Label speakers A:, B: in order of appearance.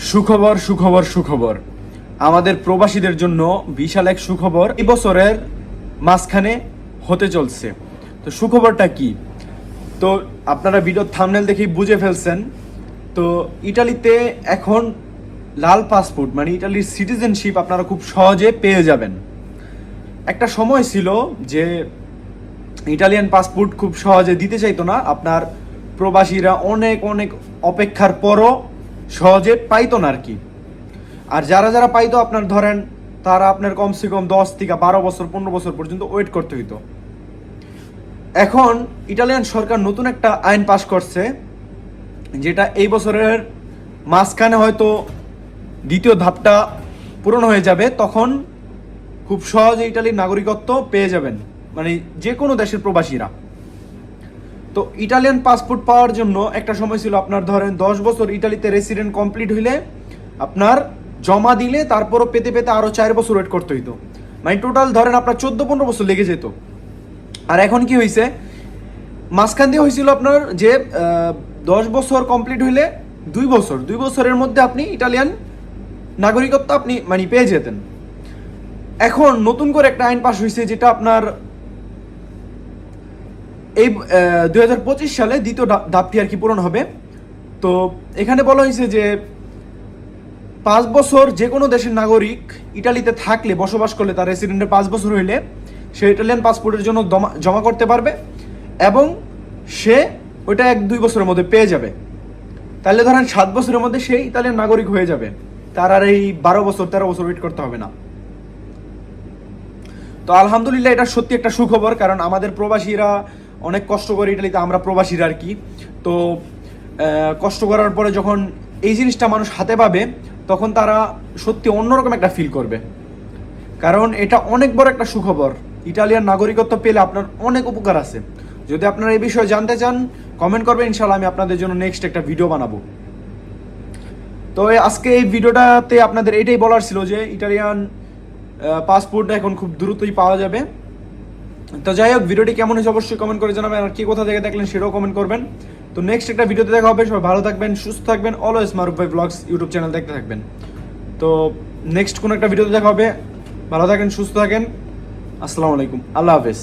A: সুখবর সুখবর সুখবর আমাদের প্রবাসীদের জন্য বিশাল এক সুখবর এই বছরের মাঝখানে হতে চলছে। তো সুখবরটা কি? তো আপনারা ভিডিওর থাম্বনেল দেখেই বুঝে ফেলছেন। তো ইটালিতে এখন লাল পাসপোর্ট মানে ইটালির সিটিজেনশিপ আপনারা খুব সহজে পেয়ে যাবেন। একটা সময় ছিল যে ইটালিয়ান পাসপোর্ট খুব সহজে দিতে চাইতো না, আপনার প্রবাসীরা অনেক অনেক অপেক্ষার পরও সহজে পাইতো না আর কি। আর যারা যারা পাইতো আপনার ধরেন তারা আপনার কমসে কম 10 থেকে 12 বছর 15 বছর পর্যন্ত ওয়েট করতে হইতো। এখন ইটালিয়ান সরকার নতুন একটা আইন পাস করছে, যেটা এই বছরের মাঝখানে হয়তো দ্বিতীয় ধাপটা পূরণ হয়ে যাবে, তখন খুব সহজে ইটালির নাগরিকত্ব পেয়ে যাবেন, মানে যে কোনো দেশের প্রবাসীরা। তো ইটালিয়ান পাসপোর্ট পাওয়ার জন্য একটা সময় ছিল আপনার ধরেন 10 বছর ইটালিতে রেসিডেন্ট কমপ্লিট হইলে আপনার জমা দিলে তারপরও পেতে পেতে আরও 4 বছর ওয়েট করতে হইতো, মানে টোটাল ধরেন আপনার 14-15 বছর লেগে যেত। আর এখন কি হয়েছে, মাঝখান দিয়ে হয়েছিল আপনার যে 10 বছর কমপ্লিট হইলে 2 বছরের মধ্যে আপনি ইটালিয়ান নাগরিকত্ব আপনি মানে পেয়ে যেতেন। এখন নতুন করে একটা আইন পাস হয়েছে, যেটা আপনার এই 2025 সালে দ্বিতীয় ধাপটি আর কি পূরণ হবে। তো এখানে বলা হয়েছে যে 5 বছর যে কোনো দেশের নাগরিক ইটালিতে থাকলে, বসবাস করলে, তার রেসিডেন্টের 5 বছর হইলে সে ইটালিয়ান পাসপোর্টের জন্য জমা করতে পারবে এবং সে ওইটা 1-2 বছরের মধ্যে পেয়ে যাবে। তাহলে ধরেন 7 বছরের মধ্যে সে ইতালিয়ান নাগরিক হয়ে যাবে, তার আর এই 12 বছর 13 বছর ওয়েট করতে হবে না। তো আলহামদুলিল্লাহ, এটা সত্যি একটা সুখবর, কারণ আমাদের প্রবাসীরা অনেক কষ্ট করে ইটালিতে, আমরা প্রবাসীরা আর কি। তো কষ্ট করার পরে যখন এই জিনিসটা মানুষ হাতে পাবে, তখন তারা সত্যি অন্যরকম একটা ফিল করবে, কারণ এটা অনেক বড় একটা সুখবর। ইটালিয়ান নাগরিকত্ব পেলে আপনার অনেক উপকার আছে। যদি আপনারা এই বিষয়ে জানতে চান, কমেন্ট করবেন, ইনশাল্লাহ আমি আপনাদের জন্য নেক্সট একটা ভিডিও বানাবো। তো আজকে এই ভিডিওটাতে আপনাদের এটাই বলার ছিল যে ইটালিয়ান পাসপোর্ট এখন খুব দ্রুতই পাওয়া যাবে। তো যাই হোক, ভিডিওটি কেমন হয়েছে অবশ্যই কমেন্ট করে জানাবেন, আর কি কোথা থেকে দেখলেন সেটাও কমেন্ট করবেন। তো নেক্সট একটা ভিডিওতে দেখা হবে। সবাই ভালো থাকবেন, সুস্থ থাকবেন, অলওয়েজ মারুফ ভাই ব্লগস ইউটিউব চ্যানেল দেখতে থাকবেন। তো নেক্সট কোনো একটা ভিডিওতে দেখা হবে। ভালো থাকেন, সুস্থ থাকেন, আসসালামু আলাইকুম, আল্লাহ হাফেজ।